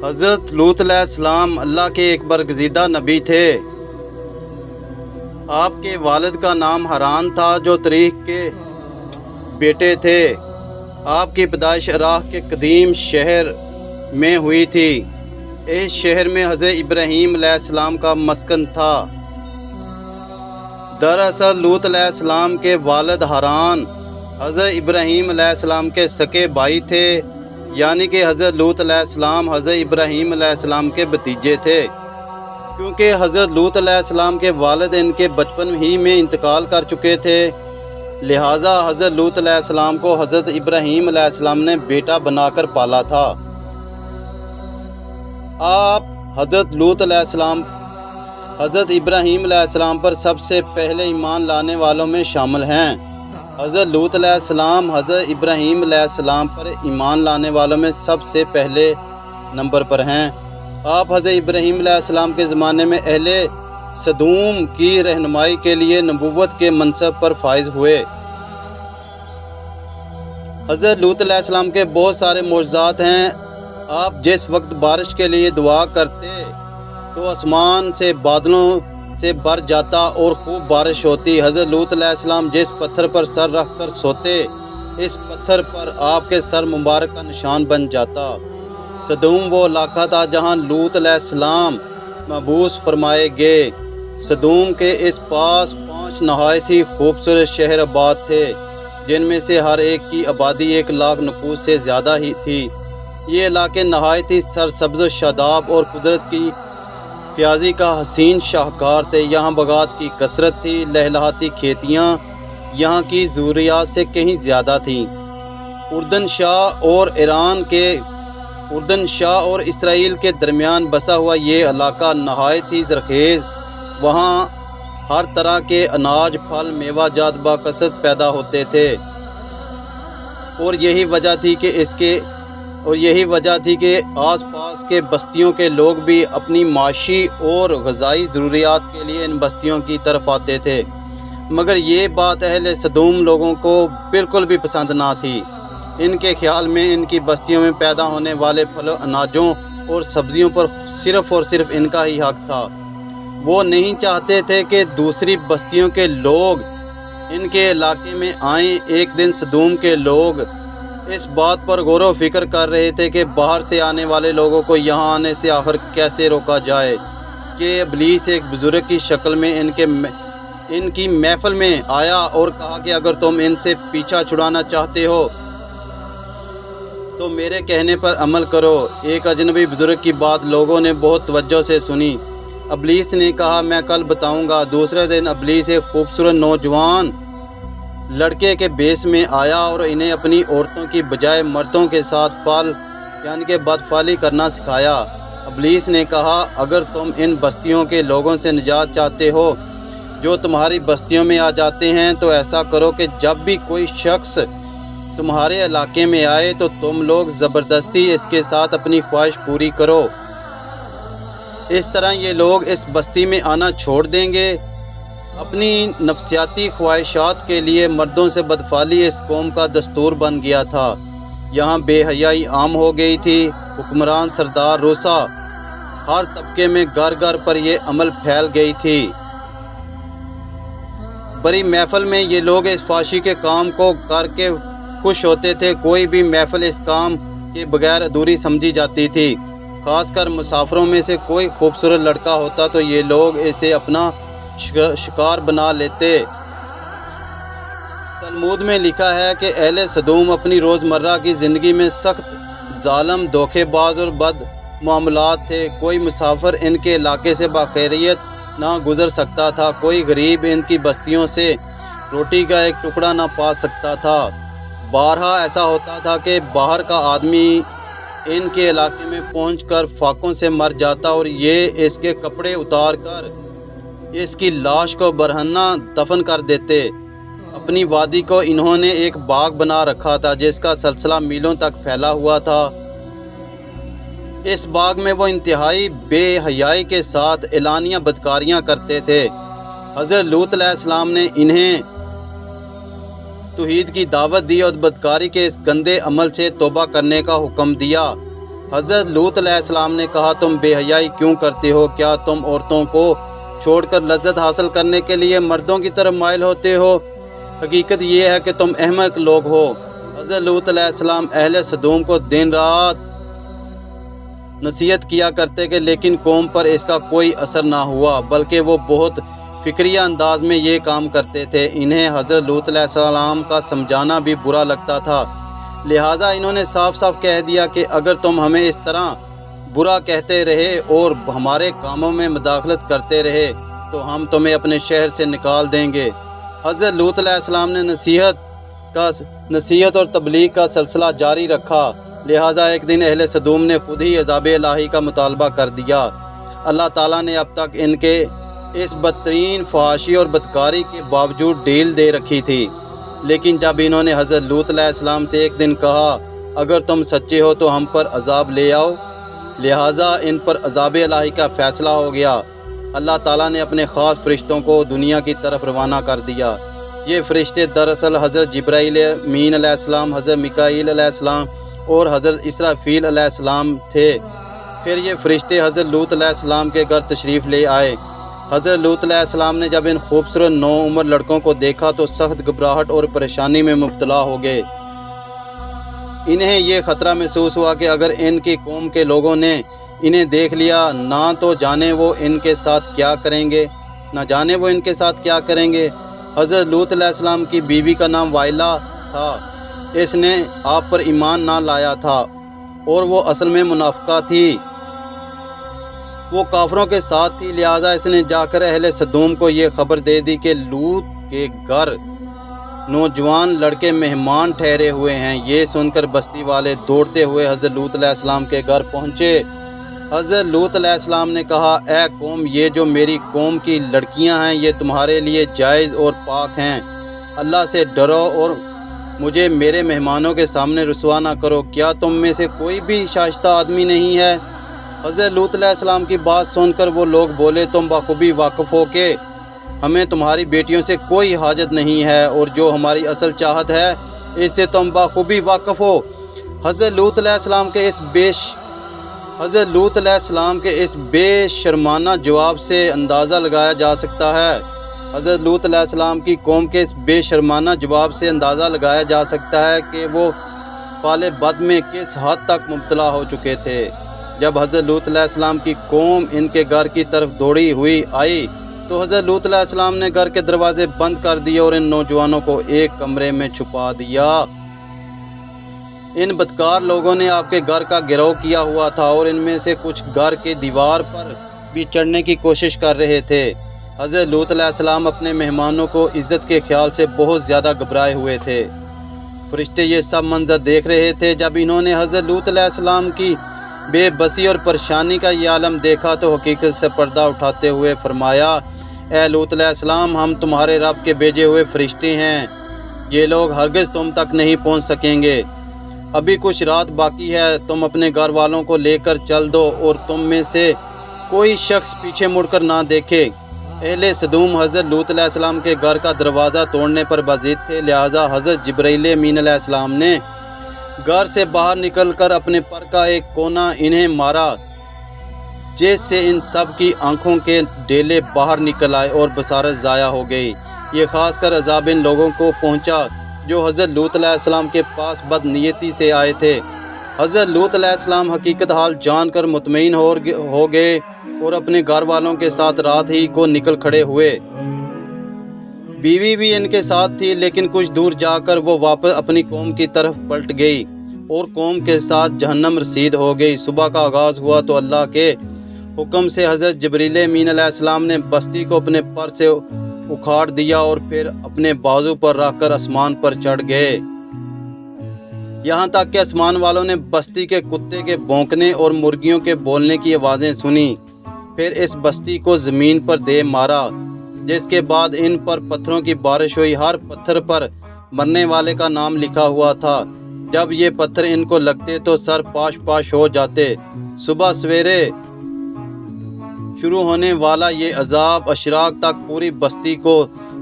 حضرت لوط علیہ السلام اللہ کے ایک برگزیدہ نبی تھے۔ آپ کے والد کا نام حران تھا جو تاریخ کے بیٹے تھے۔ آپ کی پیدائش عراق کے قدیم شہر میں ہوئی تھی۔ اس شہر میں حضرت ابراہیم علیہ السلام کا مسکن تھا۔ دراصل لوط علیہ السلام کے والد حران حضرت ابراہیم علیہ السلام کے سکے بھائی تھے، یعنی کہ حضرت لوط علیہ السلام حضرت ابراہیم علیہ السلام کے بھتیجے تھے۔ کیونکہ حضرت لوط علیہ السلام کے والد ان کے بچپن ہی میں انتقال کر چکے تھے، لہٰذا حضرت لوط علیہ السلام کو حضرت ابراہیم علیہ السلام نے بیٹا بنا کر پالا تھا۔ آپ حضرت لوط علیہ السلام حضرت ابراہیم علیہ السلام پر سب سے پہلے ایمان لانے والوں میں شامل ہیں۔ حضرت لوط علیہ السلام حضرت ابراہیم علیہ السلام پر ایمان لانے والوں میں سب سے پہلے نمبر پر ہیں۔ آپ حضرت ابراہیم علیہ السلام کے زمانے میں اہل سدوم کی رہنمائی کے لیے نبوت کے منصب پر فائز ہوئے۔ حضرت لوط علیہ السلام کے بہت سارے معجزات ہیں۔ آپ جس وقت بارش کے لیے دعا کرتے تو آسمان سے بادلوں سے بھر جاتا اور خوب بارش ہوتی۔ حضرت لوط علیہ السلام جس پتھر پر سر رکھ کر سوتے، اس پتھر پر آپ کے سر مبارک کا نشان بن جاتا۔ سدوم وہ علاقہ تھا جہاں لوط علیہ السلام مبعوث فرمائے گئے۔ سدوم کے اس پاس 5 نہایت ہی خوبصورت شہر آباد تھے، جن میں سے ہر ایک کی آبادی 1,00,000 نفوس سے زیادہ ہی تھی۔ یہ علاقے نہایت ہی سرسبز و شاداب اور قدرت کی فیاضی کا حسین شاہکار تھے۔ یہاں باغات کی کثرت تھی، لہلہاتی کھیتیاں یہاں کی ضروریات سے کہیں زیادہ تھیں۔ اردن شاہ اور اسرائیل کے درمیان بسا ہوا یہ علاقہ نہایت ہی زرخیز، وہاں ہر طرح کے اناج، پھل، میوہ جات بکثرت پیدا ہوتے تھے، اور یہی وجہ تھی کہ آس پاس کے بستیوں کے لوگ بھی اپنی معاشی اور غذائی ضروریات کے لیے ان بستیوں کی طرف آتے تھے۔ مگر یہ بات اہل سدوم لوگوں کو بالکل بھی پسند نہ تھی۔ ان کے خیال میں ان کی بستیوں میں پیدا ہونے والے پھلوں، اناجوں اور سبزیوں پر صرف اور صرف ان کا ہی حق تھا۔ وہ نہیں چاہتے تھے کہ دوسری بستیوں کے لوگ ان کے علاقے میں آئیں۔ ایک دن سدوم کے لوگ اس بات پر غور و فکر کر رہے تھے کہ باہر سے آنے والے لوگوں کو یہاں آنے سے آخر کیسے روکا جائے، کہ ابلیس ایک بزرگ کی شکل میں ان کی محفل میں آیا اور کہا کہ اگر تم ان سے پیچھا چھڑانا چاہتے ہو تو میرے کہنے پر عمل کرو۔ ایک اجنبی بزرگ کی بات لوگوں نے بہت توجہ سے سنی۔ ابلیس نے کہا میں کل بتاؤں گا۔ دوسرے دن ابلیس ایک خوبصورت نوجوان لڑکے کے بیس میں آیا اور انہیں اپنی عورتوں کی بجائے مردوں کے ساتھ یعنی کہ بدفعلی کرنا سکھایا۔ ابلیس نے کہا اگر تم ان بستیوں کے لوگوں سے نجات چاہتے ہو جو تمہاری بستیوں میں آ جاتے ہیں، تو ایسا کرو کہ جب بھی کوئی شخص تمہارے علاقے میں آئے تو تم لوگ زبردستی اس کے ساتھ اپنی خواہش پوری کرو۔ اس طرح یہ لوگ اس بستی میں آنا چھوڑ دیں گے۔ اپنی نفسیاتی خواہشات کے لیے مردوں سے بدفعلی اس قوم کا دستور بن گیا تھا۔ یہاں بے حیائی عام ہو گئی تھی۔ حکمران، سردار، روسا، ہر طبقے میں گھر گھر پر یہ عمل پھیل گئی تھی۔ بڑی محفل میں یہ لوگ اس فحاشی کے کام کو کر کے خوش ہوتے تھے۔ کوئی بھی محفل اس کام کے بغیر ادھوری سمجھی جاتی تھی۔ خاص کر مسافروں میں سے کوئی خوبصورت لڑکا ہوتا تو یہ لوگ اسے اپنا شکار بنا لیتے۔ تلمود میں لکھا ہے کہ اہل سدوم اپنی روزمرہ کی زندگی میں سخت ظالم، دھوکے باز اور بد معاملات تھے۔ کوئی مسافر ان کے علاقے سے بخیریت نہ گزر سکتا تھا۔ کوئی غریب ان کی بستیوں سے روٹی کا ایک ٹکڑا نہ پا سکتا تھا۔ بارہا ایسا ہوتا تھا کہ باہر کا آدمی ان کے علاقے میں پہنچ کر فاقوں سے مر جاتا اور یہ اس کے کپڑے اتار کر اس کی لاش کو برہنہ دفن کر دیتے۔ اپنی وادی کو انہوں نے ایک باغ بنا رکھا تھا جس کا سلسلہ میلوں تک پھیلا ہوا تھا۔ اس باغ میں وہ انتہائی بے حیائی کے ساتھ اعلانیہ بدکاریاں کرتے تھے۔ حضرت لوط علیہ السلام نے انہیں توحید کی دعوت دی اور بدکاری کے اس گندے عمل سے توبہ کرنے کا حکم دیا۔ حضرت لوط علیہ السلام نے کہا تم بے حیائی کیوں کرتے ہو؟ کیا تم عورتوں کو چھوڑ کر لذت حاصل کرنے کے لیے مردوں کی طرف مائل ہوتے ہو؟ حقیقت یہ ہے کہ تم احمق لوگ ہو۔ حضرت لوط علیہ السلام اہل سدوم کو دن رات نصیحت کیا کرتے کہ لیکن قوم پر اس کا کوئی اثر نہ ہوا، بلکہ وہ بہت فکریہ انداز میں یہ کام کرتے تھے۔ انہیں حضرت لوط علیہ السلام کا سمجھانا بھی برا لگتا تھا، لہٰذا انہوں نے صاف صاف کہہ دیا کہ اگر تم ہمیں اس طرح برا کہتے رہے اور ہمارے کاموں میں مداخلت کرتے رہے تو ہم تمہیں اپنے شہر سے نکال دیں گے۔ حضرت لوط علیہ السلام نے نصیحت اور تبلیغ کا سلسلہ جاری رکھا، لہٰذا ایک دن اہل سدوم نے خود ہی عذاب الہی کا مطالبہ کر دیا۔ اللہ تعالیٰ نے اب تک ان کے اس بدترین فحاشی اور بدکاری کے باوجود ڈیل دے رکھی تھی، لیکن جب انہوں نے حضرت لوط علیہ السلام سے ایک دن کہا اگر تم سچے ہو تو ہم پر عذاب لے آؤ، لہٰذا ان پر عذاب الہی کا فیصلہ ہو گیا۔ اللہ تعالیٰ نے اپنے خاص فرشتوں کو دنیا کی طرف روانہ کر دیا۔ یہ فرشتے دراصل حضرت جبرائیل امین علیہ السلام، حضرت میکائیل علیہ السلام اور حضرت اسرافیل علیہ السلام تھے۔ پھر یہ فرشتے حضرت لوط علیہ السلام کے گھر تشریف لے آئے۔ حضرت لوط علیہ السلام نے جب ان خوبصورت نوعمر لڑکوں کو دیکھا تو سخت گھبراہٹ اور پریشانی میں مبتلا ہو گئے۔ انہیں یہ خطرہ محسوس ہوا کہ اگر ان کی قوم کے لوگوں نے انہیں دیکھ لیا نہ تو جانے وہ ان کے ساتھ کیا کریں گے۔ حضرت لوط علیہ السلام کی بیوی کا نام وائلہ تھا، اس نے آپ پر ایمان نہ لایا تھا اور وہ اصل میں منافقہ تھی، وہ کافروں کے ساتھ تھی، لہذا اس نے جا کر اہل سدوم کو یہ خبر دے دی کہ لوط کے گھر نوجوان لڑکے مہمان ٹھہرے ہوئے ہیں۔ یہ سن کر بستی والے دوڑتے ہوئے حضرت لوط علیہ السلام کے گھر پہنچے۔ حضرت لوط علیہ السلام نے کہا اے قوم، یہ جو میری قوم کی لڑکیاں ہیں یہ تمہارے لیے جائز اور پاک ہیں، اللہ سے ڈرو اور مجھے میرے مہمانوں کے سامنے رسوا نہ کرو۔ کیا تم میں سے کوئی بھی شائستہ آدمی نہیں ہے؟ حضرت لوط علیہ السلام کی بات سن کر وہ لوگ بولے تم بخوبی واقف ہو کہ ہمیں تمہاری بیٹیوں سے کوئی حاجت نہیں ہے اور جو ہماری اصل چاہت ہے اس سے تم بخوبی واقف ہو۔ حضرت لوط علیہ السلام کے اس بے شرمانہ جواب سے اندازہ لگایا جا سکتا ہے حضرت لوط علیہ السلام کی قوم کے اس بے شرمانہ جواب سے اندازہ لگایا جا سکتا ہے کہ وہ فعل بد میں کس حد تک مبتلا ہو چکے تھے۔ جب حضرت لوط علیہ السلام کی قوم ان کے گھر کی طرف دوڑی ہوئی آئی تو حضرت لوط علیہ السلام نے گھر کے دروازے بند کر دیے اور ان نوجوانوں کو ایک کمرے میں چھپا دیا۔ ان بدکار لوگوں نے آپ کے گھر کا گھراؤ کیا ہوا تھا اور ان میں سے کچھ گھر کے دیوار پر بھی چڑھنے کی کوشش کر رہے تھے۔ حضرت لوط علیہ السلام اپنے مہمانوں کو عزت کے خیال سے بہت زیادہ گھبرائے ہوئے تھے۔ فرشتے یہ سب منظر دیکھ رہے تھے۔ جب انہوں نے حضرت لوط علیہ السلام کی بے بسی اور پریشانی کا یہ عالم دیکھا تو حقیقت سے پردہ اٹھاتے ہوئے فرمایا اے لوط علیہ السلام، ہم تمہارے رب کے بھیجے ہوئے فرشتے ہیں، یہ لوگ ہرگز تم تک نہیں پہنچ سکیں گے، ابھی کچھ رات باقی ہے، تم اپنے گھر والوں کو لے کر چل دو اور تم میں سے کوئی شخص پیچھے مڑ کر نہ دیکھے۔ اہل سدوم حضرت لوط علیہ السلام کے گھر کا دروازہ توڑنے پر بازید تھے، لہٰذا حضرت جبرائیل امین علیہ السلام نے گھر سے باہر نکل کر اپنے پر کا ایک کونا انہیں مارا، جس سے ان سب کی آنکھوں کے ڈیلے باہر نکل آئے اور بصارت ضائع ہو گئی۔ یہ خاص کر عذاب ان لوگوں کو پہنچا جو حضرت لوط علیہ السلام کے پاس بد نیتی سے آئے تھے۔ حضرت لوط علیہ السلام حقیقت حال جان کر مطمئن ہو گئے اور اپنے گھر والوں کے ساتھ رات ہی کو نکل کھڑے ہوئے۔ بیوی بھی ان کے ساتھ تھی، لیکن کچھ دور جا کر وہ واپس اپنی قوم کی طرف پلٹ گئی اور قوم کے ساتھ جہنم رسید ہو گئی۔ صبح کا آغاز ہوا تو اللہ کے حکم سے حضرت جبرائیل امین علیہ السلام نے بستی کو اپنے پر سے اکھاڑ دیا اور پھر اپنے بازو پر رکھ کر آسمان پر چڑھ گئے، یہاں تک کہ آسمان والوں نے بستی کے کتے کے بھونکنے اور مرغیوں کے بولنے کی آوازیں سنی۔ پھر اس بستی کو زمین پر دے مارا، جس کے بعد ان پر پتھروں کی بارش ہوئی۔ ہر پتھر پر مرنے والے کا نام لکھا ہوا تھا۔ جب یہ پتھر ان کو لگتے تو سر پاش پاش ہو جاتے۔ صبح سویرے شروع ہونے والا یہ عذاب اشراق تک پوری بستی کو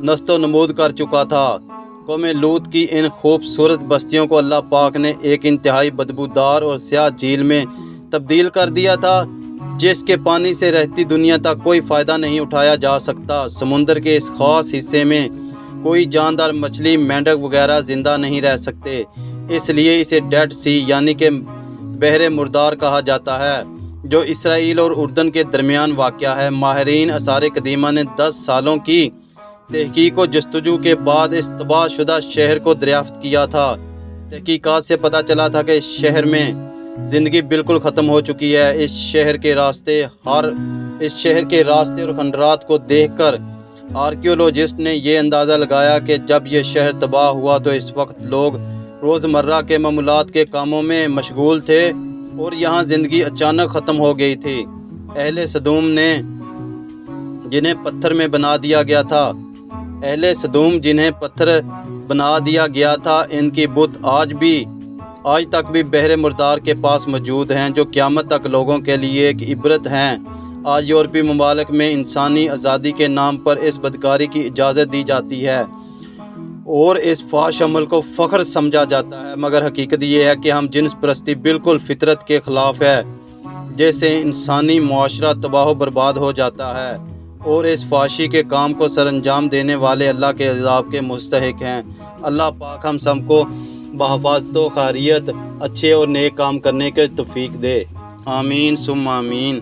نست و نمود کر چکا تھا۔ قوم لوط کی ان خوبصورت بستیوں کو اللہ پاک نے ایک انتہائی بدبودار اور سیاہ جھیل میں تبدیل کر دیا تھا جس کے پانی سے رہتی دنیا تک کوئی فائدہ نہیں اٹھایا جا سکتا۔ سمندر کے اس خاص حصے میں کوئی جاندار مچھلی، مینڈک وغیرہ زندہ نہیں رہ سکتے، اس لیے اسے ڈیڈ سی یعنی کہ بحر مردار کہا جاتا ہے، جو اسرائیل اور اردن کے درمیان واقع ہے۔ ماہرین آثار قدیمہ نے 10 سالوں کی تحقیق و جستجو کے بعد اس تباہ شدہ شہر کو دریافت کیا تھا۔ تحقیقات سے پتہ چلا تھا کہ اس شہر میں زندگی بالکل ختم ہو چکی ہے۔ اس شہر کے راستے اور خنڈرات کو دیکھ کر آرکیولوجسٹ نے یہ اندازہ لگایا کہ جب یہ شہر تباہ ہوا تو اس وقت لوگ روزمرہ کے معمولات کے کاموں میں مشغول تھے اور یہاں زندگی اچانک ختم ہو گئی تھی۔ اہل صدوم جنہیں پتھر بنا دیا گیا تھا، ان کی بت آج تک بھی بحر مردار کے پاس موجود ہیں، جو قیامت تک لوگوں کے لیے ایک عبرت ہیں۔ آج یورپی ممالک میں انسانی آزادی کے نام پر اس بدکاری کی اجازت دی جاتی ہے اور اس فحش عمل کو فخر سمجھا جاتا ہے، مگر حقیقت یہ ہے کہ ہم جنس پرستی بالکل فطرت کے خلاف ہے، جیسے انسانی معاشرہ تباہ و برباد ہو جاتا ہے، اور اس فحاشی کے کام کو سر انجام دینے والے اللہ کے عذاب کے مستحق ہیں۔ اللہ پاک ہم سب کو بحفاظت و خیریت اچھے اور نیک کام کرنے کے توفیق دے، آمین ثم آمین۔